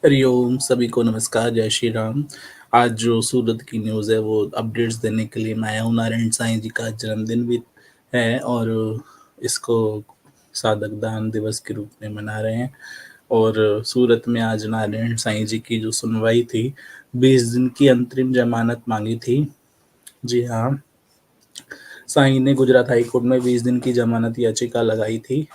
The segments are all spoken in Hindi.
हरिओम, सभी को नमस्कार, जय श्री राम। आज जो सूरत की न्यूज़ है वो अपडेट्स देने के लिए मैं आया हूँ। नारायण साईं जी का जन्मदिन भी है और इसको साधक दान दिवस के रूप में मना रहे हैं। और सूरत में आज नारायण साईं जी की जो सुनवाई थी, 20 दिन की अंतरिम ज़मानत माँगी थी। जी हाँ, साईं ने गुजरात हाई कोर्ट में 20 दिन की ज़मानत याचिका लगाई थी।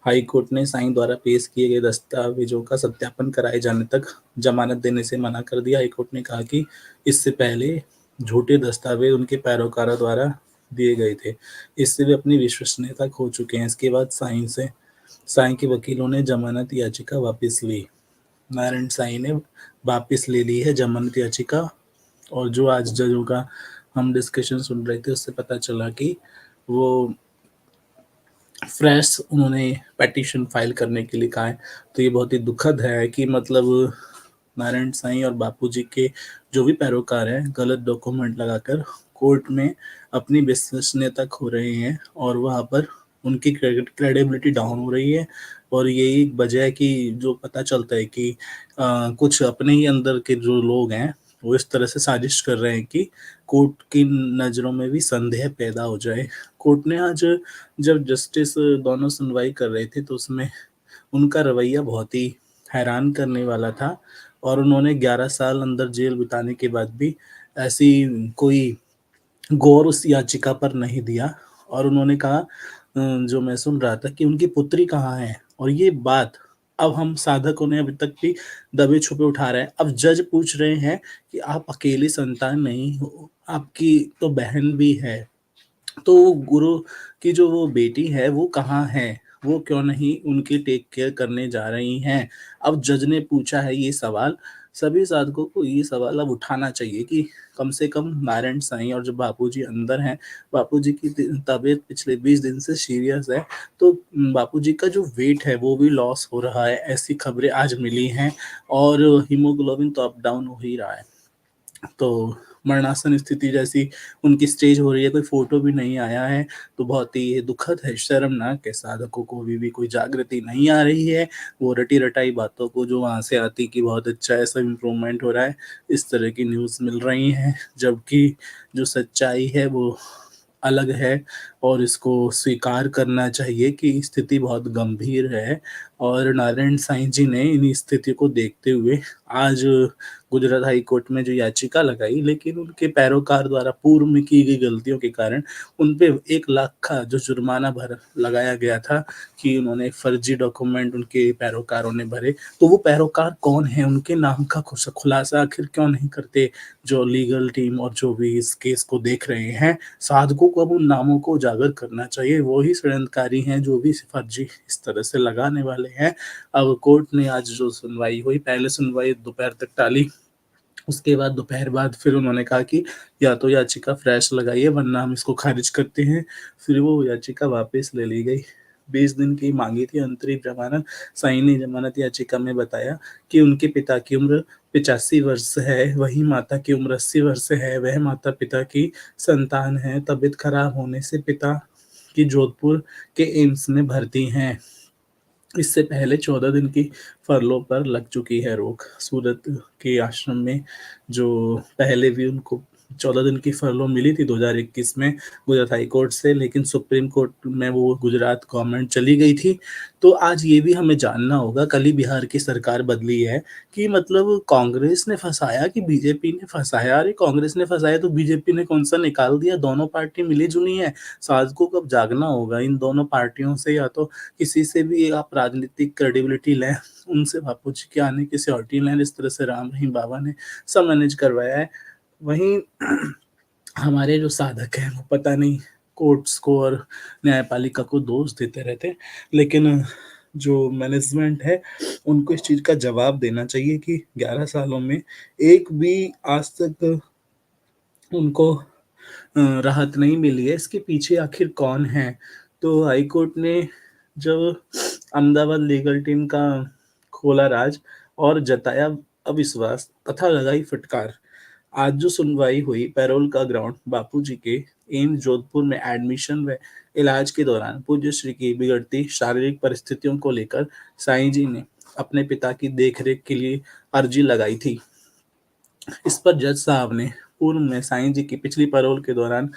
हाई कोर्ट ने साईं द्वारा पेश किए गए दस्तावेजों का सत्यापन कराए जाने तक जमानत देने से मना कर दिया। हाई कोर्ट ने कहा कि इससे पहले झूठे दस्तावेज उनके पैरोकारों द्वारा दिए गए थे। इससे वे अपनी विश्वसनीयता खो चुके हैं। इसके बाद साईं के वकीलों ने जमानत याचिका वापस ली। नारायण साईं ने वापस ले ली है जमानत याचिका। और जो आज जजों का हम डिस्कशन सुन रहे थे उससे पता चला कि वो फ्रेश उन्होंने पेटिशन फाइल करने के लिए कहा है। तो ये बहुत ही दुखद है कि मतलब नारायण साईं और बापूजी के जो भी पैरोकार हैं गलत डॉक्यूमेंट लगाकर कोर्ट में अपनी विश्वसनीयता खो रहे हैं और वहाँ पर उनकी क्रेडिबिलिटी डाउन हो रही है। और यही एक वजह है कि जो पता चलता है कि कुछ अपने ही अंदर के जो लोग हैं वो इस तरह से साजिश कर रहे हैं कि कोर्ट की नज़रों में भी संदेह पैदा हो जाए। कोर्ट ने आज जब जस्टिस दोनों सुनवाई कर रहे थे तो उसमें उनका रवैया बहुत ही हैरान करने वाला था। और उन्होंने 11 साल अंदर जेल बिताने के बाद भी ऐसी कोई गौर उस याचिका पर नहीं दिया। और उन्होंने कहा जो मैं सुन रहा था कि उनकी पुत्री कहाँ है। और ये बात अब हम साधकों ने अभी तक भी दबे छुपे उठा रहे हैं। अब जज पूछ रहे हैं कि आप अकेली संतान नहीं हो, आपकी तो बहन भी है। तो गुरु की जो वो बेटी है वो कहाँ है? वो क्यों नहीं उनकी टेक केयर करने जा रही हैं? अब जज ने पूछा है ये सवाल। सभी साधकों को ये सवाल अब उठाना चाहिए कि कम से कम नारायण साईं और जो बापूजी अंदर हैं, बापूजी की तबीयत पिछले 20 दिन से सीरियस है। तो बापूजी का जो वेट है वो भी लॉस हो रहा है, ऐसी खबरें आज मिली हैं। और हीमोग्लोबिन तो अप डाउन हो ही रहा है। तो मरणासन स्थिति जैसी उनकी स्टेज हो रही है, कोई फ़ोटो भी नहीं आया है। तो बहुत ही ये दुखद है, शर्मनाक है। साधकों को अभी भी कोई जागृति नहीं आ रही है। वो रटी-रटाई बातों को जो वहाँ से आती कि बहुत अच्छा है, सब इम्प्रूवमेंट हो रहा है, इस तरह की न्यूज़ मिल रही हैं। जबकि जो सच्चाई है वो अलग है। और इसको स्वीकार करना चाहिए कि स्थिति बहुत गंभीर है। और नारायण साईं जी ने इन स्थिति को देखते हुए आज गुजरात हाई कोर्ट में जो याचिका लगाई, लेकिन उनके पैरोकार द्वारा पूर्व में की गई गलतियों के कारण उन पे 1 लाख का जो जुर्माना भर लगाया गया था कि उन्होंने फर्जी डॉक्यूमेंट उनके पैरोकारों ने भरे। तो वो पैरोकार कौन हैं? उनके नाम का खुलासा आखिर क्यों नहीं करते जो लीगल टीम और जो भी इस केस को देख रहे हैं? साधकों को अब उन नामों को उजागर करना चाहिए। वो ही षड्यंत्रकारी हैं जो भी फर्जी इस तरह से लगाने वाले हैं। अब कोर्ट ने आज जो सुनवाई हुई, पहले सुनवाई दोपहर तक टाली। उसके बाद दोपहर बाद फिर उन्होंने कहा कि या तो याचिका फ्रेश लगाइए वरना हम इसको खारिज करते हैं। फिर वो याचिका वापस ले ली गई। 20 दिन की माँगी थी अंतरिम ज़मानत। साईं ने ज़मानत याचिका में बताया कि उनके पिता की उम्र 85 वर्ष है, वहीं माता की उम्र 80 वर्ष है। वह माता-पिता की संतान हैं। तबीयत खराब होने से पिता की जोधपुर के एम्स में भर्ती हैं। इससे पहले 14 दिन की फरलों पर लग चुकी है रोक। सूरत के आश्रम में जो पहले भी उनको 14 दिन की फरलो मिली थी 2021 में गुजरात हाई कोर्ट से, लेकिन सुप्रीम कोर्ट में वो गुजरात गवर्नमेंट चली गई थी। तो आज ये भी हमें जानना होगा, कल ही बिहार की सरकार बदली है, कि मतलब कांग्रेस ने फँसाया कि बीजेपी ने फँसाया? अरे कांग्रेस ने फँसाया तो बीजेपी ने कौन-सा निकाल दिया? दोनों पार्टी मिली-जुली हैं। साधकों को अब जागना होगा इन दोनों पार्टियों से, या तो किसी से भी आप राजनीतिक क्रेडिबिलिटी लें, उनसे बापूजी के आने की श्योरिटी लें। इस तरह से राम रहीम बाबा ने सब मैनेज करवाया है। वहीं हमारे जो साधक हैं वो पता नहीं कोर्ट्स को और न्यायपालिका को दोष देते रहते हैं। लेकिन जो मैनेजमेंट है उनको इस चीज़ का जवाब देना चाहिए कि 11 सालों में एक भी आज तक उनको राहत नहीं मिली है, इसके पीछे आखिर कौन है? तो हाई कोर्ट ने जब अहमदाबाद लीगल टीम का खोला राज और जताया अविश्वास तथा लगाई फटकार। आज जो सुनवाई हुई पैरोल का ग्राउंड बापूजी के एम्स जोधपुर में एडमिशन व इलाज के दौरान पूज्य श्री की बिगड़ती शारीरिक परिस्थितियों को लेकर साईं जी ने अपने पिता की देख-रेख के लिए अर्जी लगाई थी। इस पर जज साहब ने पूर्व में साईं जी की पिछली पैरोल के दौरान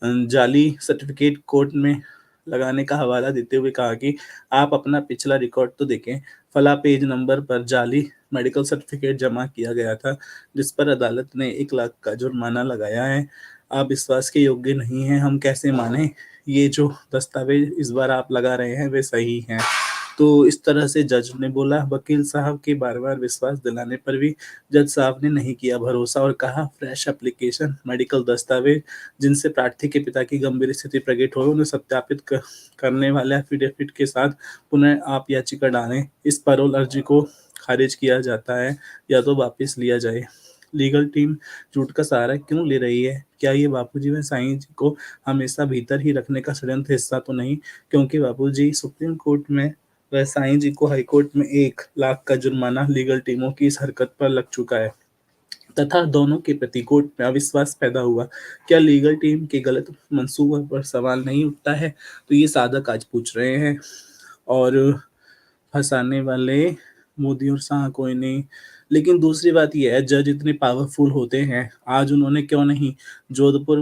जाली सर्टिफिकेट कोर्ट में लगाने का हवाला देते हुए कहा कि आप अपना पिछला रिकॉर्ड तो देखें, फला पेज नंबर पर जाली मेडिकल सर्टिफिकेट जमा किया गया था, जिस पर अदालत ने 1 लाख का जुर्माना लगाया है। आप विश्वास के योग्य नहीं हैं, हम कैसे मानें? ये जो दस्तावेज़ इस बार आप लगा रहे हैं, वे सही हैं। तो इस तरह से जज ने बोला। वकील साहब के बार-बार विश्वास दिलाने पर भी जज साहब ने नहीं किया भरोसा और कहा फ्रेश एप्लीकेशन, मेडिकल दस्तावेज जिनसे प्रार्थी के पिता की गंभीर स्थिति प्रकट हो, उन्हें सत्यापित करने वाले एफिडेविट के साथ पुनः आप याचिका डालें। इस पैरोल अर्जी को खारिज किया जाता है या तो वापस लिया जाए। लीगल टीम झूठ का सहारा क्यों ले रही है? क्या ये बापूजी व साईं जी को हमेशा भीतर ही रखने का षड्यंत्र हिस्सा तो नहीं? क्योंकि बापूजी सुप्रीम कोर्ट में व साईं जी को हाई कोर्ट में 1 लाख का जुर्माना लीगल टीमों की इस हरकत पर लग चुका है तथा दोनों के प्रति कोर्ट में अविश्वास पैदा हुआ। क्या लीगल टीम के गलत मंसूबों पर सवाल नहीं उठता है? तो ये साधक आज पूछ रहे हैं और फँसाने वाले मोदी और शाह कोई नहीं। लेकिन दूसरी बात ये है जज इतने पावरफुल होते हैं, आज उन्होंने क्यों नहीं जोधपुर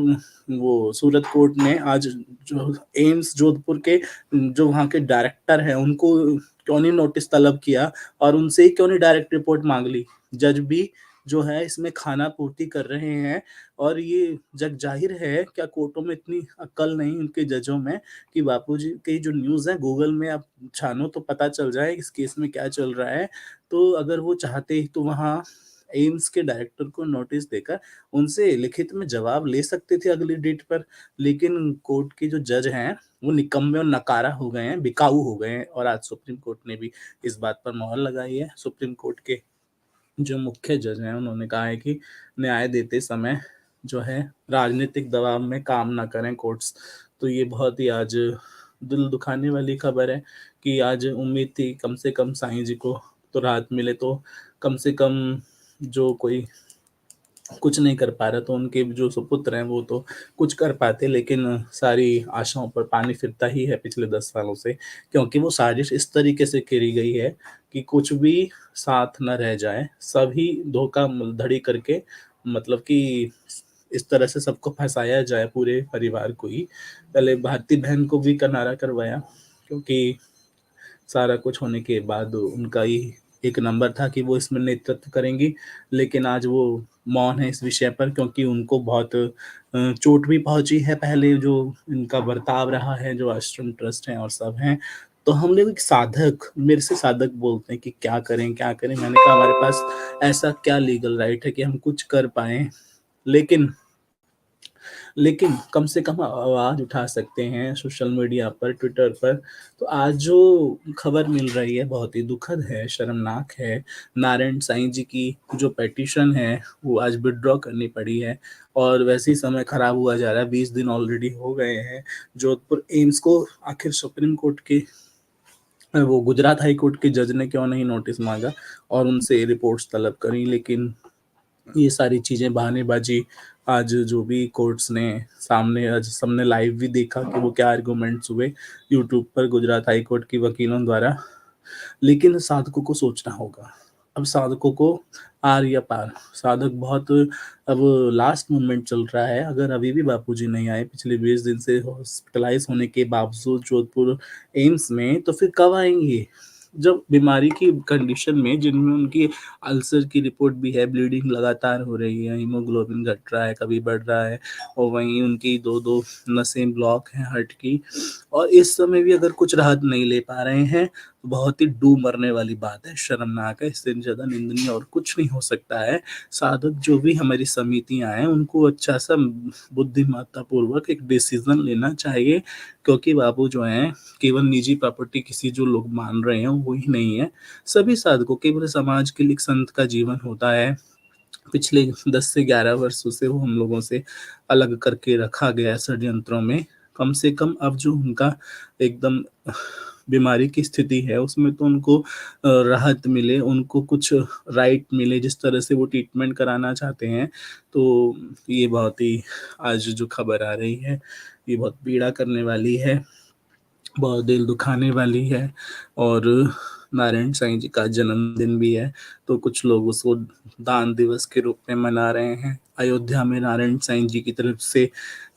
वो सूरत कोर्ट ने आज जो एम्स जोधपुर के जो वहाँ के डायरेक्टर हैं उनको क्यों नहीं नोटिस तलब किया और उनसे ही क्यों नहीं डायरेक्ट रिपोर्ट माँग ली? जज भी जो है इसमें खाना-पूर्ति कर रहे हैं और ये जग ज़ाहिर है क्या कोर्टों में इतनी अक्ल नहीं उनके जजों में कि बापूजी की जो न्यूज़ है गूगल में आप छानो तो पता चल जाए इस केस में क्या चल रहा है। तो अगर वो चाहते तो वहाँ एम्स के डायरेक्टर को नोटिस देकर उनसे लिखित में जवाब ले सकते थे अगली डेट पर। लेकिन कोर्ट के जो जज हैं, वो निकम्मे और नकारा हो गए हैं, बिकाऊ हो गए हैं और आज सुप्रीम कोर्ट ने भी इस बात पर मोहर लगाई है। सुप्रीम कोर्ट के जो मुख्य जज हैं, उन्होंने कहा है कि न्याय देते समय जो है राजनीतिक दबाव में काम ना करें कोर्ट्स। तो ये बहुत ही आज दिल दुखाने वाली खबर है कि आज उम्मीद थी कम से कम साईं जी को तो राहत मिले, तो कम से कम जो कोई कुछ नहीं कर पा रहा, तो उनके जो सुपुत्र हैं वो तो कुछ कर पाते, लेकिन सारी आशाओं पर पानी फिरता ही है पिछले 10 सालों से। क्योंकि वो साजिश इस तरीके से करी गई है कि कुछ भी साथ ना रह जाए, सभी धोखा-धड़ी करके मतलब कि इस तरह से सबको फँसाया जाए पूरे परिवार को ही। पहले भारती बहन को भी किनारा करवाया क्योंकि सारा कुछ होने के बाद उनका ही एक नंबर था कि वो इसमें नेतृत्व करेंगी, लेकिन आज वो मौन है इस विषय पर क्योंकि उनको बहुत चोट भी पहुँची है पहले जो इनका बर्ताव रहा है, जो आश्रम ट्रस्ट हैं और सब हैं। तो हम लोग एक साधक मेरे से साधक बोलते हैं कि क्या करें, क्या करें? मैंने कहा हमारे पास ऐसा क्या लीगल राइट है कि हम कुछ कर पाएँ? लेकिन लेकिन कम से कम आवाज़ उठा सकते हैं सोशल मीडिया पर, ट्विटर पर। तो आज जो खबर मिल रही है बहुत ही दुखद है, शर्मनाक है। नारायण साईं जी की जो पिटीशन है, वो आज विथड्रॉ करनी पड़ी है और वैसे ही समय खराब हुआ जा रहा है, 20 दिन ऑलरेडी हो गए हैं। जोधपुर एम्स को आखिर सुप्रीम कोर्ट के वो गुजरात हाई कोर्ट के जज ने क्यों नहीं नोटिस माँगा और उनसे रिपोर्ट्स तलब करी, लेकिन ये सारी चीज़ें बहानेबाज़ी आज जो भी कोर्ट्स ने सामने आज सबने लाइव भी देखा कि वो क्या आर्गुमेंट्स हुए यूट्यूब पर गुजरात हाई कोर्ट के वकीलों द्वारा। लेकिन साधकों को सोचना होगा। अब साधकों को आर या पार, साधक बहुत अब लास्ट मोमेंट चल रहा है। अगर अभी भी बापूजी नहीं आए पिछले 20 दिन से हॉस्पिटलाइज़ होने के बावजूद जोधपुर एम्स में, तो फिर कब आएँगे? जब बीमारी की कंडीशन में जिनमें उनकी अल्सर की रिपोर्ट भी है, ब्लीडिंग लगातार हो रही है, हीमोग्लोबिन घट रहा है, कभी बढ़ रहा है और वहीं उनकी 2-2 नसें ब्लॉक हैं हार्ट की और इस समय भी अगर कुछ राहत नहीं ले पा रहे हैं, तो बहुत ही डूब मरने वाली बात है, शर्मनाक है, इससे ज़्यादा निंदनीय और कुछ नहीं हो सकता है। साधक जो भी हमारी समितियाँ हैं, उनको अच्छा-सा बुद्धिमत्तापूर्वक एक डिसीज़न लेना चाहिए क्योंकि बाबू जो हैं, केवल निजी प्रॉपर्टी किसी जो लोग मान रहे हैं, वो ही नहीं है। सभी साधकों केवल समाज के लिए एक संत का जीवन होता है। पिछले 10 से 11 वर्षों से वो हम लोगों से अलग करके रखा गया है षड्यंत्रों में। कम से कम अब जो उनका एकदम बीमारी की स्थिति है, उसमें तो उनको राहत मिले, उनको कुछ राइट मिले, जिस तरह से वो ट्रीटमेंट कराना चाहते हैं। तो ये बहुत ही आज जो खबर आ रही है, ये बहुत पीड़ा करने वाली है, बहुत दिल दुखाने वाली है और नारायण साईं जी का जन्मदिन भी है, तो कुछ लोग उसको दान दिवस के रूप में मना रहे हैं। अयोध्या में नारायण साईं जी की तरफ से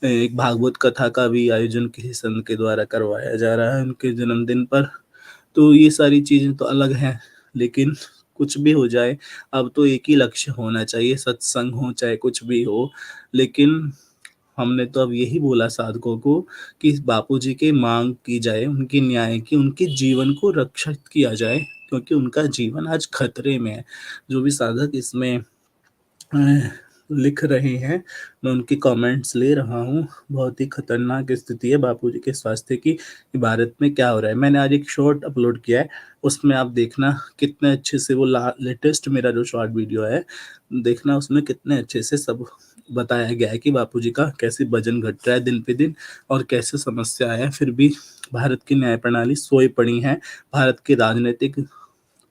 एक भागवत कथा का भी आयोजन किसी संत के द्वारा करवाया जा रहा है उनके जन्मदिन पर। तो ये सारी चीज़ें तो अलग हैं, लेकिन कुछ भी हो जाए, अब तो एक ही लक्ष्य होना चाहिए, सत्संग हो चाहे कुछ भी हो। लेकिन हमने तो अब यही बोला साधकों को कि बापूजी की माँग की जाए, उनके न्याय की, उनके जीवन को रक्षित किया जाए, क्योंकि उनका जीवन आज खतरे में है। जो भी साधक इसमें लिख रहे हैं, मैं उनके कमेंट्स ले रहा हूँ। बहुत ही खतरनाक स्थिति है बापूजी के स्वास्थ्य की, कि भारत में क्या हो रहा है। मैंने आज एक शॉर्ट अपलोड किया है, उसमें आप देखना कितने अच्छे से वो लेटेस्ट मेरा जो शॉर्ट वीडियो है, देखना उसमें कितने अच्छे से सब बताया गया है कि बापूजी का कैसे वज़न घट रहा है दिन पे दिन और कैसे समस्या है। फिर भी भारत की न्याय प्रणाली सोई पड़ी है। भारत के राजनीतिक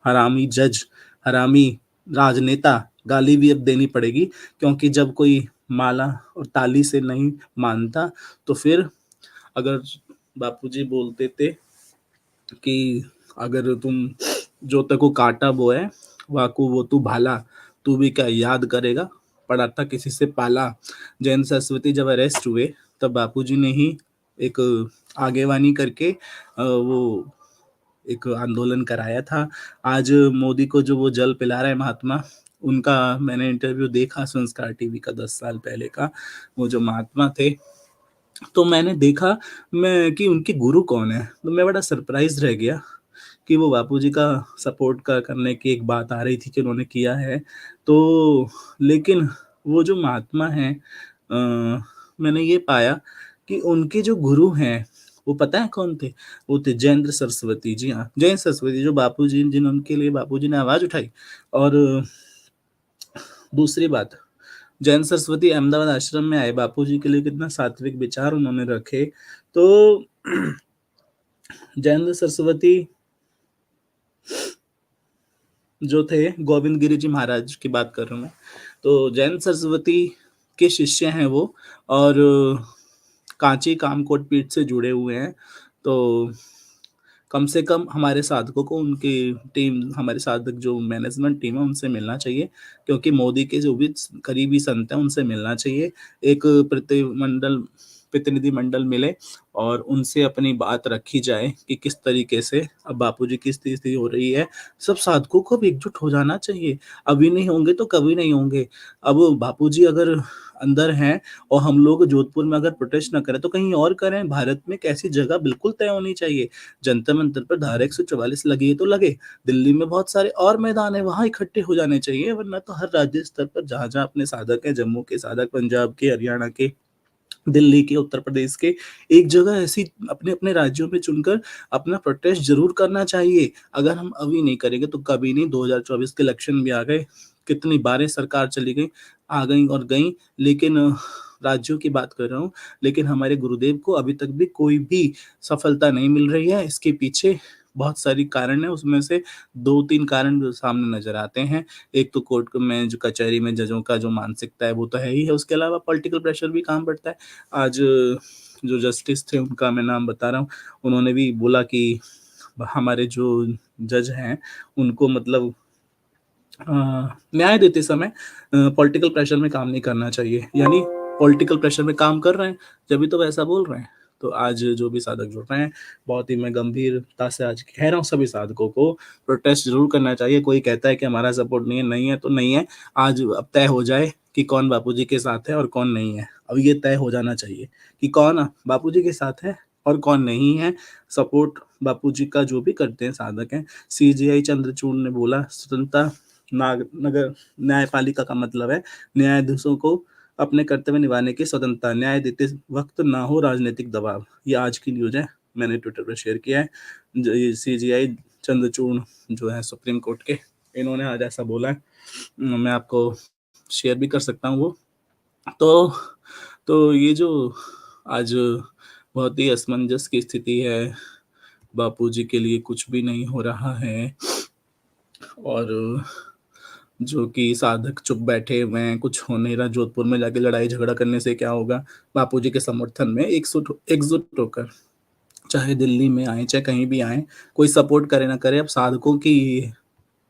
हरामी जज, हरामी राजनेता, गाली भी अब देनी पड़ेगी, क्योंकि जब कोई माला और ताली से नहीं मानता, तो फिर अगर बापूजी बोलते थे कि अगर तुम जो तेको काटा वो है, वाकू वो तू भाला, तू भी क्या याद करेगा, पढ़ा था किसी से पाला। जैन सरस्वती जब अरेस्ट हुए, तब बापूजी ने ही एक आगेवानी करके वो एक आंदोलन कराया था। आज मोदी को जो वो जल पिला रहा है महात्मा, उनका मैंने इंटरव्यू देखा संस्कार टीवी का 10 साल पहले का, वो जो महात्मा थे, तो मैंने देखा मैं कि उनके गुरु कौन है? तो मैं बड़ा सरप्राइज़ रह गया कि वो बापूजी का सपोर्ट करने की एक बात आ रही थी कि उन्होंने किया है। तो लेकिन वो जो महात्मा हैं, मैंने ये पाया कि उनके जो गुरु हैं, वो पता है कौन थे? वो थे जयेंद्र सरस्वती, जी हाँ, जयेंद्र सरस्वती जो बापूजी जिनके लिए बापूजी ने आवाज़ उठाई। और दूसरी बात, जैन सरस्वती अहमदाबाद आश्रम में आए, बापूजी के लिए कितना सात्विक विचार उन्होंने रखे। तो जैन सरस्वती जो थे, गोविंद गिरी जी महाराज की बात कर रहा हूँ मैं। तो जैन सरस्वती के शिष्य हैं वो, और कांची कामकोट पीठ से जुड़े हुए हैं। तो कम से कम हमारे साधकों को उनकी टीम, हमारे साधक जो मैनेजमेंट टीम है उनसे मिलना चाहिए, क्योंकि मोदी के जो भी करीबी संत हैं उनसे मिलना चाहिए। एक प्रतिनिधि मंडल मिले और उनसे अपनी बात रखी जाए कि किस तरीके से अब बापूजी की स्थिति हो रही है। सब साधकों को अब एकजुट हो जाना चाहिए। अभी नहीं होंगे तो कभी नहीं होंगे। अब बापूजी अगर अंदर हैं और हम लोग जोधपुर में अगर प्रोटेस्ट ना करें तो कहीं और करें। भारत में एक ऐसी जगह बिल्कुल तय होनी चाहिए। जंतर मंतर पर धारा 144 लगी है तो लगे। दिल्ली में बहुत सारे और मैदान है, वहाँ इकट्ठे हो जाने चाहिए, वरना तो हर राज्य स्तर पर जहाँ-जहाँ अपने साधक हैं, जम्मू के साधक, पंजाब के, हरियाणा के, दिल्ली के, उत्तर प्रदेश के, एक जगह ऐसी अपने-अपने राज्यों में चुनकर अपना प्रोटेस्ट ज़रूर करना चाहिए। अगर हम अभी नहीं करेंगे तो कभी नहीं। 2024 के इलेक्शन भी आ गए, कितनी बारें सरकार चली गई, आ गईं और गईं, लेकिन राज्यों की बात कर रहा हूँ, लेकिन हमारे गुरुदेव को अभी तक भी कोई भी सफलता नहीं मिल रही है। इसके पीछे बहुत सारी कारण है, उसमें से 2-3 कारण जो सामने नज़र आते हैं। एक तो कोर्ट में जो कचहरी में जजों का जो मानसिकता है वो तो है ही है, उसके अलावा पॉलिटिकल प्रेशर भी काम पड़ता है। आज जो जस्टिस थे उनका मैं नाम बता रहा हूँ, उन्होंने भी बोला कि हमारे जो जज हैं उनको मतलब अ, न्याय देते समय पॉलिटिकल प्रेशर में काम नहीं करना चाहिए। यानी पॉलिटिकल प्रेशर में काम कर रहे हैं, जभी तो वैसा बोल रहे हैं। तो आज जो भी साधक जुड़ रहे हैं, बहुत ही मैं गंभीरता से आज कह रहा हूँ सभी साधकों को प्रोटेस्ट ज़रूर करना चाहिए। कोई कहता है कि हमारा सपोर्ट नहीं है तो नहीं है। आज अब तय हो जाए कि कौन बापूजी के साथ है और कौन नहीं है। अब ये तय हो जाना चाहिए कि कौन बापूजी के साथ है और कौन नहीं है। सपोर्ट बापूजी का जो भी करते हैं साधक हैं। सीजेआई चंद्रचूड़ ने बोला, स्वतंत्रता नगर न्यायपालिका का मतलब है न्यायाधीशों को अपने कर्तव्य निभाने की स्वतंत्रता, न्याय देते वक्त ना हो राजनीतिक दबाव। ये आज की न्यूज़ है, मैंने ट्विटर पर शेयर किया है। ये सीजीआई चंद्रचूड़ जो है सुप्रीम कोर्ट के, इन्होंने आज ऐसा बोला है। मैं आपको शेयर भी कर सकता हूँ वो। तो ये जो आज बहुत ही असमंजस की स्थिति है, बापूजी के लिए कुछ भी नहीं हो रहा है और जो कि साधक चुप बैठे हुए हैं, कुछ हो नहीं रहा। जोधपुर में जाके लड़ाई झगड़ा करने से क्या होगा? बापूजी के समर्थन में एकजुट होकर चाहे दिल्ली में आएँ, चाहे कहीं भी आएँ, कोई सपोर्ट करे ना करे, अब साधकों की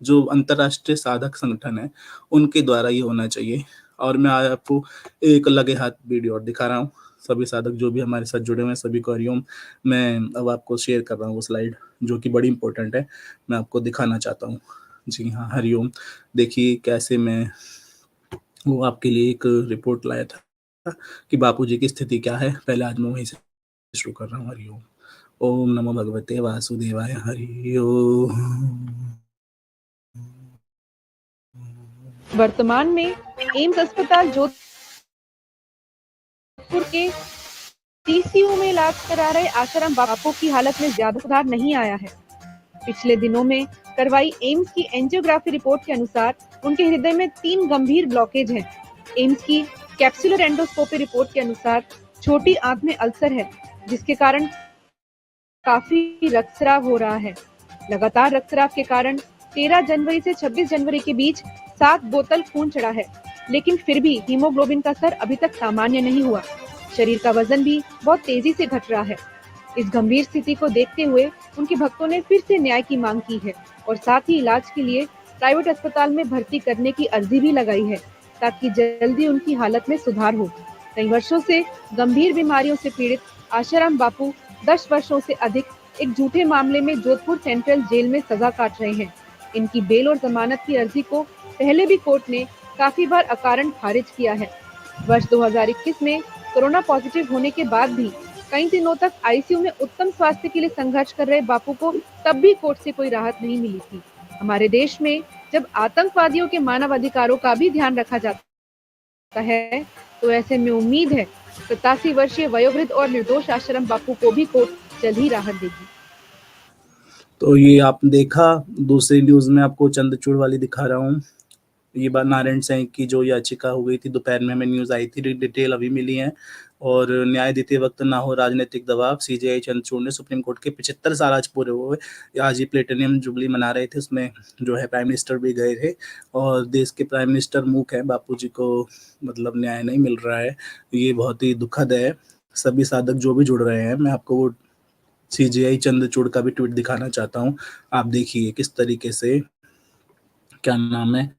जो अंतर्राष्ट्रीय साधक संगठन है, उनके द्वारा ये होना चाहिए। और मैं आज आपको एक लगे हाथ वीडियो और दिखा रहा हूँ। सभी साधक जो भी हमारे साथ जुड़े हुए हैं, सभी को हरिओम। मैं अब आपको शेयर कर रहा हूँ वो स्लाइड, जो कि बड़ी इम्पोर्टेंट है। मैं आपको दिखाना चाहता हूँ। जी हाँ, हरिओम। देखिए कैसे मैं वो आपके लिए एक रिपोर्ट लाया था कि बापूजी की स्थिति क्या है। पहले आज मैं वहीं से शुरू कर रहा हूँ। हरिओम। ओम नमो भगवते वासुदेवाय। हरि ओम। वर्तमान में एम्स अस्पताल जोधपुर के टीसीयू में इलाज करा रहे आसाराम बापू की हालत में ज्यादा सुधार नहीं आया है। पिछले दिनों में करवाई एम्स की एंजियोग्राफी रिपोर्ट के अनुसार उनके हृदय में 3 गंभीर ब्लॉकेज हैं। एम्स की कैप्सुलर एंडोस्कोपी रिपोर्ट के अनुसार छोटी आंत में अल्सर है, जिसके कारण काफी रक्तस्राव हो रहा है। लगातार रक्तस्राव के कारण 13 जनवरी से 26 जनवरी के बीच 7 बोतल खून चढ़ा है, लेकिन फिर भी हीमोग्लोबिन का स्तर अभी तक सामान्य नहीं हुआ। शरीर का वजन भी बहुत तेजी से घट रहा है। इस गंभीर स्थिति को देखते हुए उनके भक्तों ने फिर से न्याय की मांग की है और साथ ही इलाज के लिए प्राइवेट अस्पताल में भर्ती करने की अर्जी भी लगाई है, ताकि जल्दी उनकी हालत में सुधार हो। कई वर्षों से गंभीर बीमारियों से पीड़ित आशाराम बापू 10 वर्षों से अधिक एक झूठे मामले में जोधपुर सेंट्रल जेल में सजा काट रहे हैं। इनकी बेल और जमानत की अर्जी को पहले भी कोर्ट ने काफी बार अकारण खारिज किया है। वर्ष 2021 में कोरोना पॉजिटिव होने के बाद भी कई दिनों तक आईसीयू में उत्तम स्वास्थ्य के लिए संघर्ष कर रहे बापू को तब भी कोर्ट से कोई राहत नहीं मिली थी। हमारे देश में जब आतंकवादियों के मानव अधिकारों का भी ध्यान रखा जाता है, तो ऐसे में उम्मीद है 87 वर्षीय वयोवृद्ध और निर्दोष आश्रम बापू को भी कोर्ट जल्द ही राहत देगी। तो ये आपने देखा, दूसरी न्यूज़ में आपको चंद्रचूड़ वाली दिखा रहा हूँ। ये बात नारायण सिंह की जो याचिका हो गई थी, दोपहर में हमें न्यूज़ आई थी, डिटेल अभी मिली है। और न्याय देते वक्त ना हो राजनीतिक दबाव, सीजेआई चंद्रचूड़ ने सुप्रीम कोर्ट के 75 साल आज पूरे हुए। आज ही प्लेटिनियम जुबली मना रहे थे, उसमें जो है प्राइम मिनिस्टर भी गए थे। और देश के प्राइम मिनिस्टर मूक हैं, बापूजी को मतलब न्याय नहीं मिल रहा है। ये बहुत ही दुखद है। सभी साधक जो भी जुड़ रहे हैं, मैं आपको वो सीजेआई चंद्रचूड़ का भी ट्वीट दिखाना चाहता हूँ। आप देखिए किस तरीके से, क्या नाम है,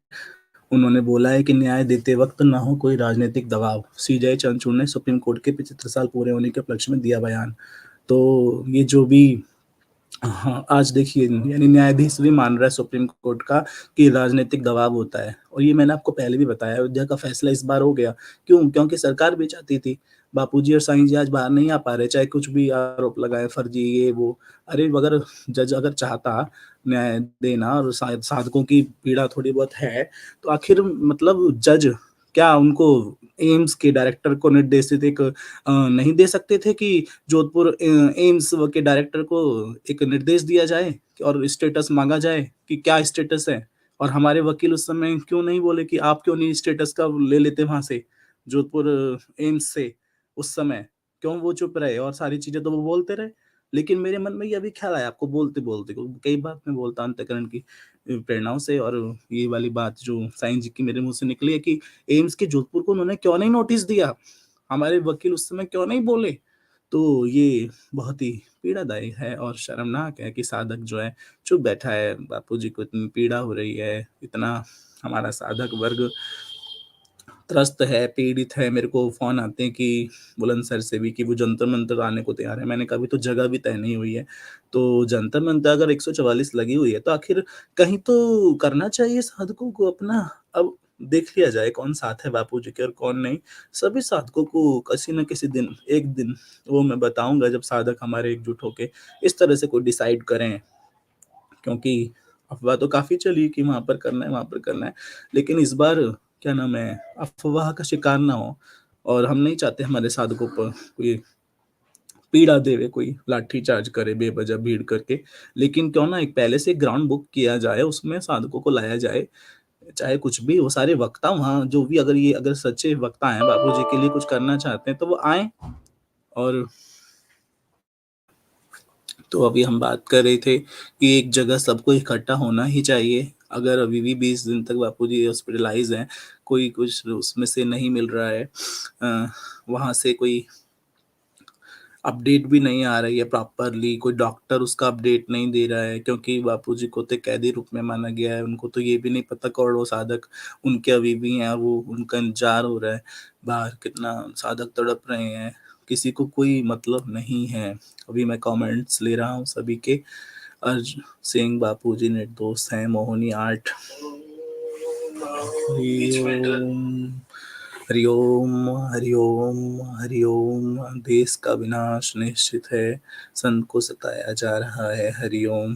उन्होंने बोला है कि न्याय देते वक्त ना हो कोई राजनीतिक दबाव। सीजेआई चंद्रचूड़ ने सुप्रीम कोर्ट के 75 साल पूरे होने के उपलक्ष्य में दिया बयान। तो ये जो भी, हाँ, आज देखिए यानी न्यायाधीश भी मान रहा है सुप्रीम कोर्ट का कि राजनीतिक दबाव होता है। और ये मैंने आपको पहले भी बताया, अयोध्या का फैसला इस बार हो गया। क्यों? क्योंकि सरकार भी चाहती थी। बापूजी और साईं जी आज बाहर नहीं आ पा रहे, चाहे कुछ भी आरोप लगाए, फर्जी ये वो। अरे अगर जज अगर चाहता न्याय देना और शायद साधकों की पीड़ा थोड़ी बहुत है, तो आखिर मतलब जज क्या उनको एम्स के डायरेक्टर को निर्देशित एक नहीं दे सकते थे कि जोधपुर एम्स के डायरेक्टर को एक निर्देश दिया जाए और स्टेटस मांगा जाए कि क्या स्टेटस है। और हमारे वकील उस समय क्यों नहीं बोले कि आप क्यों नहीं स्टेटस का ले लेते वहां से, जोधपुर एम्स से। उस समय क्यों वो चुप रहे और सारी चीजें तो वो बोलते रहे। लेकिन मेरे मन में ये अभी ख्याल आया आपको बोलते बोलते, कई बार मैं बोलता हूं अंतःकरण की प्रेरणाओं से। और ये वाली बात जो साईं जी की मेरे मुंह से निकली है कि एम्स के जोधपुर को उन्होंने क्यों नहीं नोटिस दिया, हमारे वकील उस समय क्यों नहीं बोले। तो ये बहुत ही पीड़ादायी है और शर्मनाक है कि साधक जो है चुप बैठा है। बापूजी को इतनी पीड़ा हो रही है, इतना हमारा साधक वर्ग त्रस्त है, पीड़ित है। मेरे को फ़ोन आते हैं कि बुलंदशहर से भी कि वो जंतर मंतर आने को तैयार है। मैंने कहा अभी तो जगह भी तय नहीं हुई है। तो जंतर मंतर अगर 144 लगी हुई है, तो आखिर कहीं तो करना चाहिए साधकों को अपना। अब देख लिया जाए कौन साथ है बापूजी के और कौन नहीं। सभी साधकों को किसी न किसी दिन, एक दिन वो मैं बताऊँगा जब साधक हमारे एकजुट होके इस तरह से कोई डिसाइड करें। क्योंकि अफ़वाह तो काफ़ी चली कि वहाँ पर करना है, वहाँ पर करना है। लेकिन इस बार क्या नाम है, अफ़वाह का शिकार ना हो। और हम नहीं चाहते हमारे साधकों पर कोई पीड़ा देवे, कोई लाठीचार्ज करे बेवजह भीड़ करके। लेकिन क्यों ना एक पहले से ग्राउंड बुक किया जाए, उसमें साधकों को लाया जाए। चाहे कुछ भी, वो सारे वक्ता वहाँ जो भी, अगर ये अगर सच्चे वक्ता हैं, बापूजी के लिए कुछ करना चाहते हैं, तो वो आएँ। और तो अभी हम बात कर रहे थे कि एक जगह सबको इकट्ठा होना ही चाहिए। अगर अभी भी 20 दिन तक बापूजी हॉस्पिटलाइज़ हैं, कोई कुछ उसमें से नहीं मिल रहा है, वहाँ से कोई अपडेट भी नहीं आ रही है प्रॉपरली, कोई डॉक्टर उसका अपडेट नहीं दे रहा है, क्योंकि बापूजी को तो कैदी रूप में माना गया है। उनको तो ये भी नहीं पता करोड़ों साधक उनके अभी भी हैं, वो उनका इंतजार हो रहा है बाहर, कितना साधक तड़प रहे हैं, किसी को कोई मतलब नहीं है। अभी मैं कमेंट्स ले रहा हूँ सभी के। अर्ज सिंह बापूजी निर्दोष हैं, मोहिनी आर्ट, हरिओम हरिओम हरिओम हरिओम, देश का विनाश निश्चित है, संत को सताया जा रहा है, हरिओम।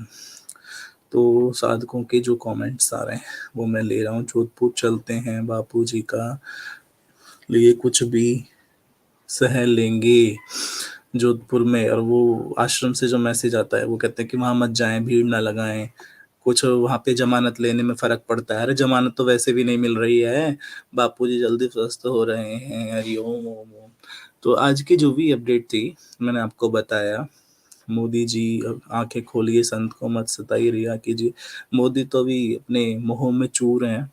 तो साधकों के जो कमेंट्स आ रहे हैं वो मैं ले रहा हूँ। जोधपुर चलते हैं, बापूजी का लिए कुछ भी सह लेंगे जोधपुर में। और वो आश्रम से जो मैसेज आता है वो कहते हैं कि वहां मत जाएं, भीड़ ना लगाएं, कुछ वहां पे जमानत लेने में फर्क पड़ता है। अरे जमानत तो वैसे भी नहीं मिल रही है, बापूजी जल्दी स्वस्थ हो रहे हैं, हरिओम ओम ओम। तो आज की जो भी अपडेट थी मैंने आपको बताया। मोदी जी अब आंखें खोलिए, संत को मत सताइए, रिहा कीजिए। मोदी तो अभी अपने मोह में चूर हैं,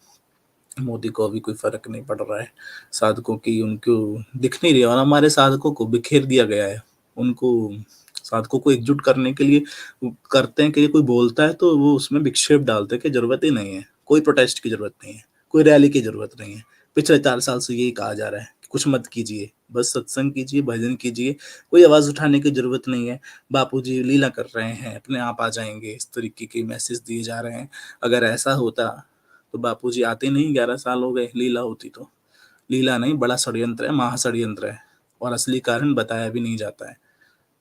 मोदी को अभी कोई फर्क नहीं पड़ रहा है साधकों की, उनको दिख नहीं रही। और हमारे साधकों को बिखेर दिया गया है, उनको साधकों को एकजुट करने के लिए करते हैं कि कोई बोलता है तो वो उसमें विक्षेप डालते हैं कि जरूरत ही नहीं है, कोई प्रोटेस्ट की जरूरत नहीं है, कोई रैली की जरूरत नहीं है। पिछले 4 साल से यही कहा जा रहा है कि कुछ मत कीजिए, बस सत्संग कीजिए, भजन कीजिए, कोई आवाज उठाने की जरूरत नहीं है। बापूजी लीला कर रहे हैं, अपने आप आ जाएंगे, इस तरीके के मैसेज दिए जा रहे हैं। अगर ऐसा होता तो बापूजी आते नहीं, 11 साल हो गए। लीला होती तो, लीला नहीं, बड़ा षड्यंत्र है, महाषड्यंत्र है, और असली कारण बताया भी नहीं जाता है।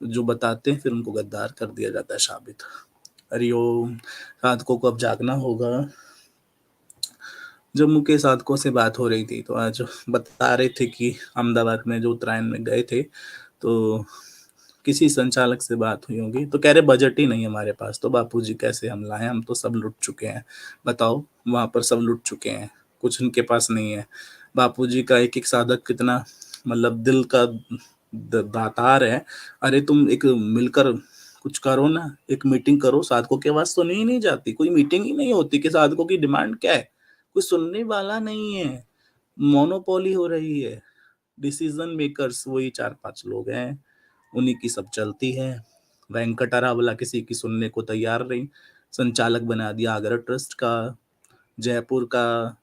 जो बताते हैं फिर उनको गद्दार कर दिया जाता है साबित। हरिओम। साधकों को अब जागना होगा। जम्मू के साधकों से बात हो रही थी तो आज बता रहे थे कि अहमदाबाद में जो उत्तरायण में गए थे तो किसी संचालक से बात हुई होगी, तो कह रहे बजट ही नहीं हमारे पास, तो बापूजी कैसे हम लाएं, हम तो सब लुट चुके हैं। बताओ, वहां पर सब लुट चुके हैं, कुछ उनके पास नहीं है। बापूजी का एक एक साधक कितना मतलब दिल का दातार है। अरे तुम एक मिलकर कुछ करो ना, एक मीटिंग करो, साधकों के पास तो नहीं जाती, कोई मीटिंग ही नहीं होती कि साधकों की डिमांड क्या है, कोई सुनने वाला नहीं है, मोनोपोली हो रही है। डिसीजन मेकर्स वही 4-5 लोग हैं, उन्हीं की सब चलती है। वेंकटरा वाला किसी की सुनने को तैयार नहीं, संचालक बना दिया आगरा ट्रस्ट का, जयपुर का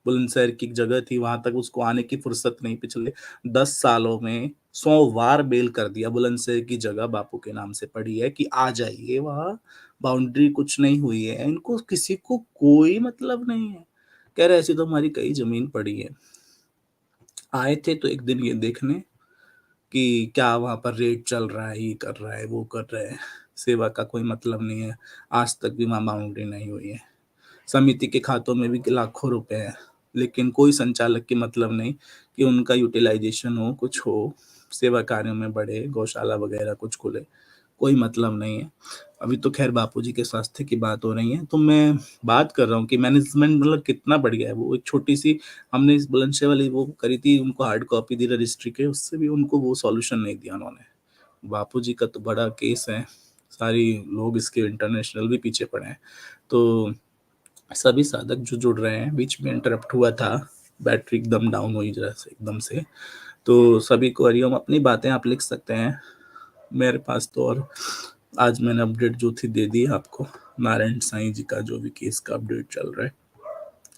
बुलंदशहर की जगह थी, वहां तक उसको आने की फुर्सत नहीं। पिछले 10 सालों में 100 बार बेल कर दिया। बुलंदशहर की जगह बापू के नाम से पड़ी है कि आ जाइए, वहां बाउंड्री कुछ नहीं हुई है, इनको किसी को कोई मतलब नहीं है। कह रहे ऐसी तो हमारी कई जमीन पड़ी है। आए थे तो एक दिन ये देखने कि क्या वहां पर रेट चल रहा है, ये कर रहा है, वो कर रहा है, सेवा का कोई मतलब नहीं है। आज तक भी वहां बाउंड्री नहीं हुई है। समिति के खातों में भी लाखों रुपए हैं, लेकिन कोई संचालक की मतलब नहीं कि उनका यूटिलाइजेशन हो, कुछ हो, सेवा कार्यों में बढ़े, गौशाला वगैरह कुछ खुले, कोई मतलब नहीं है। अभी तो खैर बापूजी के स्वास्थ्य की बात हो रही है, तो मैं बात कर रहा हूँ कि मैनेजमेंट मतलब कितना बढ़ गया है। वो एक छोटी सी हमने इस बुलंदशहर वाली वो करी थी, उनको हार्ड कॉपी दी रजिस्ट्री के, उससे भी उनको वो सॉल्यूशन नहीं दिया उन्होंने। बापूजी का तो बड़ा केस है, सारी लोग इसके इंटरनेशनल भी पीछे पड़े हैं। तो सभी साधक जो जुड़ रहे हैं, बीच में इंटरप्ट हुआ था, बैटरी एकदम डाउन हुई जरा से एकदम से, तो सभी को हरिओम। अपनी बातें आप लिख सकते हैं मेरे पास तो, और आज मैंने अपडेट जो थी दे दी आपको। नारायण साईं जी का जो भी केस का अपडेट चल रहा है,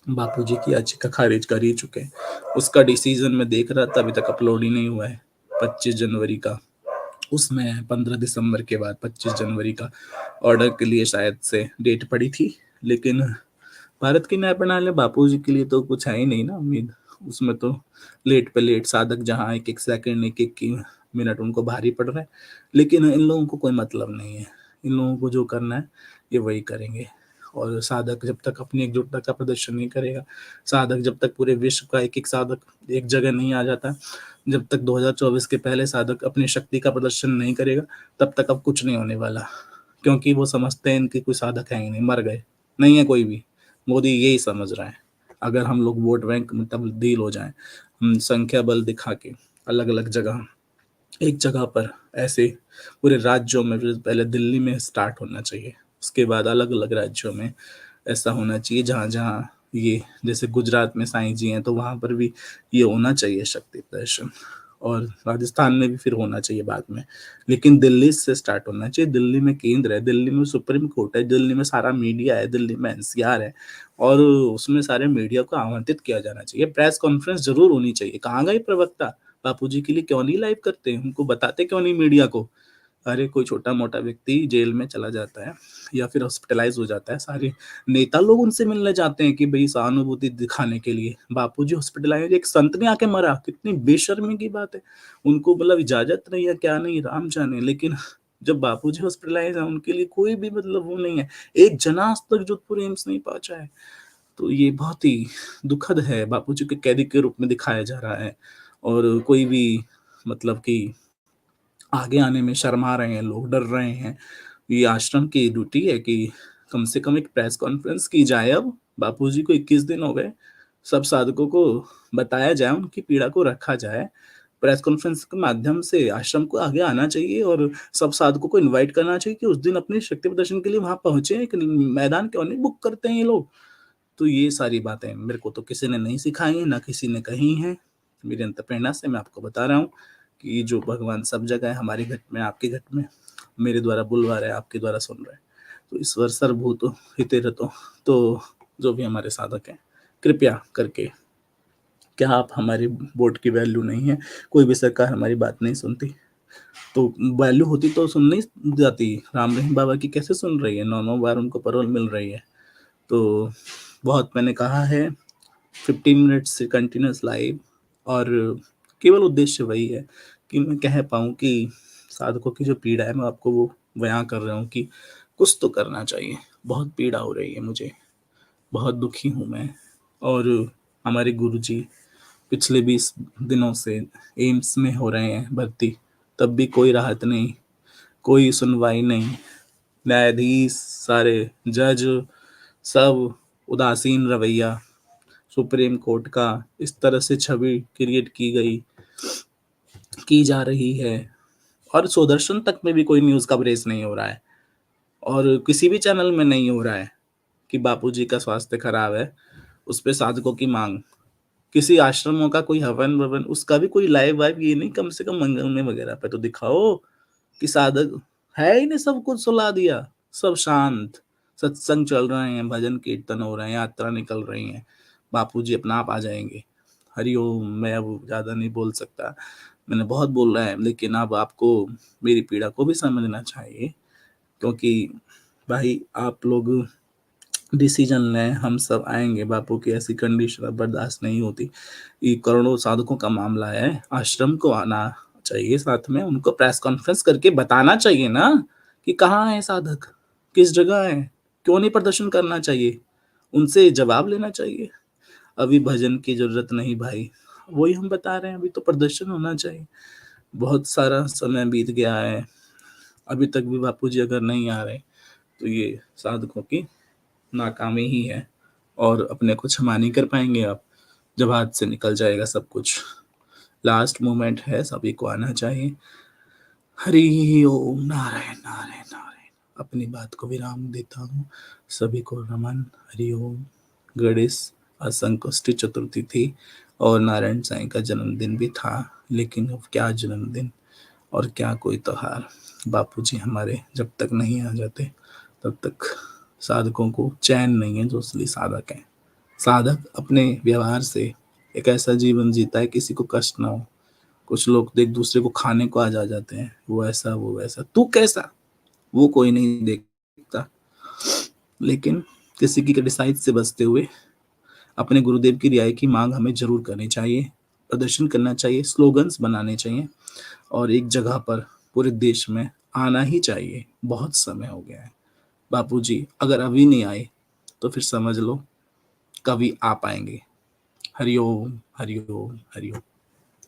बापूजी की याचिका खारिज कर ही चुके हैं। उसका डिसीजन मैं देख रहा था, अभी तक अपलोड ही नहीं हुआ है, 25 जनवरी का। उसमें 15 दिसंबर के बाद 25 जनवरी का ऑर्डर के लिए शायद से डेट पड़ी थी, लेकिन भारत की न्याय प्रणाली में बापूजी के लिए तो कुछ है ही नहीं ना उम्मीद। उसमें तो लेट पे लेट साधक जहाँ एक एक सेकंड, एक एक की मिनट उनको भारी पड़ रहा है, लेकिन इन लोगों को कोई मतलब नहीं है। इन लोगों को जो करना है ये वही करेंगे। और साधक जब तक अपनी एकजुटता का प्रदर्शन नहीं करेगा, साधक जब तक पूरे विश्व का एक एक साधक एक जगह नहीं आ जाता, जब तक 2024 के पहले साधक अपनी शक्ति का प्रदर्शन नहीं करेगा, तब तक अब कुछ नहीं होने वाला। क्योंकि वो समझते हैं इनके कोई साधक है ही नहीं, मर गए, नहीं है कोई भी। मोदी यही समझ रहा है। अगर हम लोग वोट बैंक में तब्दील हो जाएं, हम संख्या बल दिखा के अलग अलग जगह, एक जगह पर ऐसे पूरे राज्यों में, पहले दिल्ली में स्टार्ट होना चाहिए, उसके बाद अलग अलग राज्यों में ऐसा होना चाहिए जहाँ जहाँ ये, जैसे गुजरात में साईं जी हैं तो वहां पर भी ये होना चाहिए शक्ति प्रदर्शन। और राजस्थान में भी फिर होना चाहिए बाद में, लेकिन दिल्ली से स्टार्ट होना चाहिए। दिल्ली में केंद्र है, दिल्ली में सुप्रीम कोर्ट है, दिल्ली में सारा मीडिया है, दिल्ली में एनसीआर है और उसमें सारे मीडिया को आमंत्रित किया जाना चाहिए। प्रेस कॉन्फ्रेंस ज़रूर होनी चाहिए। कहाँ गए प्रवक्ता? बापूजी के लिए क्यों नहीं लाइव करते? उनको बताते क्यों नहीं मीडिया को? अरे कोई छोटा-मोटा व्यक्ति जेल में चला जाता है या फिर हॉस्पिटलाइज़ हो जाता है, सारे नेता लोग उनसे मिलने जाते हैं कि भई सहानुभूति दिखाने के लिए। बापूजी हॉस्पिटलाइज़, एक संत ने आके मरा, कितनी बेशर्मी की बात है। उनको मतलब इजाज़त नहीं है, क्या नहीं, राम जाने। लेकिन जब बापूजी हॉस्पिटलाइज़ हैं, उनके लिए कोई भी मतलब वो नहीं है। एक जना आज तक जोधपुर एम्स नहीं पहुँचा है। तो ये बहुत ही दुखद है, बापूजी को कैदी के रूप में दिखाया जा रहा है और कोई भी मतलब कि आगे आने में शर्मा रहे हैं लोग, डर रहे हैं। ये आश्रम की ड्यूटी है कि कम से कम एक प्रेस कॉन्फ्रेंस की जाए अब। बापूजी को 21 दिन हो गए, सब साधकों को बताया जाए, उनकी पीड़ा को रखा जाए। प्रेस कॉन्फ्रेंस के माध्यम से आश्रम को आगे आना चाहिए और सब साधकों को इनवाइट करना चाहिए कि उस दिन अपनी शक्ति प्रदर्शन के लिए वहाँ पहुँचे। एक मैदान क्यों नहीं बुक करते हैं ये लोग? तो ये सारी बातें मेरे को तो किसी ने नहीं सिखाई हैं, ना किसी ने कही हैं। मेरी अंतःप्रेरणा से मैं आपको बता रहा हूँ कि जो भगवान सब जगह है, हमारे घट में, आपके घट में, मेरे द्वारा बुलवा रहा है, आपके द्वारा सुन रहा है। तो ईश्वर सर्वभूतो हितेरतो। तो जो भी हमारे साधक हैं, कृपया करके, क्या आप हमारी वोट की वैल्यू नहीं है? कोई भी सरकार हमारी बात नहीं सुनती। तो वैल्यू होती तो सुन नहीं जाती। राम रहीम बाबा की कैसे सुन रही है? 9-9 बार उनको पैरोल मिल रही है। तो बहुत मैंने कहा है, 15 मिनट्स से कंटिन्यूअस लाइव और केवल उद्देश्य वही है कि मैं कह पाऊँ कि साधकों की जो पीड़ा है, मैं आपको वो बयाँ कर रहा हूँ कि कुछ तो करना चाहिए। बहुत पीड़ा हो रही है मुझे, बहुत दुखी हूँ मैं और हमारे गुरुजी पिछले 20 दिनों से एम्स में हो रहे हैं भर्ती, तब भी कोई राहत नहीं, कोई सुनवाई नहीं। न्यायाधीश, सारे जज, सब उदासीन रवैया। सुप्रीम कोर्ट का इस तरह से छवि क्रिएट की जा रही है और दूरदर्शन तक में भी कोई न्यूज़ कवरेज नहीं हो रहा है और किसी भी चैनल में नहीं हो रहा है कि बापूजी का स्वास्थ्य खराब है, उस पे साधकों की मांग। किसी आश्रमों का कोई हवन-ववन, उसका भी कोई लाइव-वाइव ये नहीं, कम से कम मंगलम वगैरह पे तो दिखाओ कि साधक है ही नहीं, सब कुछ सुला दिया, सब शांत, सत्संग चल रहे हैं, भजन कीर्तन हो रहे हैं, यात्रा निकल रही है, बापूजी अपना आप आ जाएंगे। हरिओम। मैं अब ज़्यादा नहीं बोल सकता, मैंने बहुत बोला है, लेकिन अब आपको मेरी पीड़ा को भी समझना चाहिए क्योंकि भाई आप लोग डिसीजन लें, हम सब आएंगे। बापू की ऐसी कंडीशन अब बर्दाश्त नहीं होती। ये करोड़ों साधकों का मामला है, आश्रम को आना चाहिए, साथ में उनको प्रेस कॉन्फ्रेंस करके बताना चाहिए ना कि कहाँ है साधक, किस जगह है, क्यों नहीं प्रदर्शन करना चाहिए, उनसे जवाब लेना चाहिए। अभी भजन की जरूरत नहीं भाई, वही हम बता रहे हैं, अभी तो प्रदर्शन होना चाहिए। बहुत सारा समय बीत गया है, अभी तक भी बापूजी अगर नहीं आ रहे तो ये साधकों की नाकामी ही है और अपने को क्षमा नहीं कर पाएंगे आप जब हाथ से निकल जाएगा सब कुछ। लास्ट मोमेंट है, सभी को आना चाहिए। हरि ओम। नारायण नारायण नारायण। अपनी बात को विराम देता हूँ। सभी को नमन। हरि ओम। गणेश असंकष्टी चतुर्थी थी और नारायण साईं का जन्मदिन भी था, लेकिन अब क्या जन्मदिन और क्या कोई त्योहार। बापूजी हमारे जब तक नहीं आ जाते तब तक साधकों को चैन नहीं है, जो असली साधक हैं। साधक अपने व्यवहार से एक ऐसा जीवन जीता है किसी को कष्ट ना हो। कुछ लोग एक दूसरे को खाने को आ जा जाते हैं, वो ऐसा वो वैसा, तू कैसा, वो कोई नहीं देखता। लेकिन किसी की क्रिटिसाइज से बचते हुए अपने गुरुदेव की रिहाई की मांग हमें जरूर करनी चाहिए, प्रदर्शन करना चाहिए, स्लोगन्स बनाने चाहिए और एक जगह पर पूरे देश में आना ही चाहिए। बहुत समय हो गया है। बापूजी अगर अभी नहीं आए तो फिर समझ लो कभी आ पाएंगे। हरिओम हरिओम हरिओम।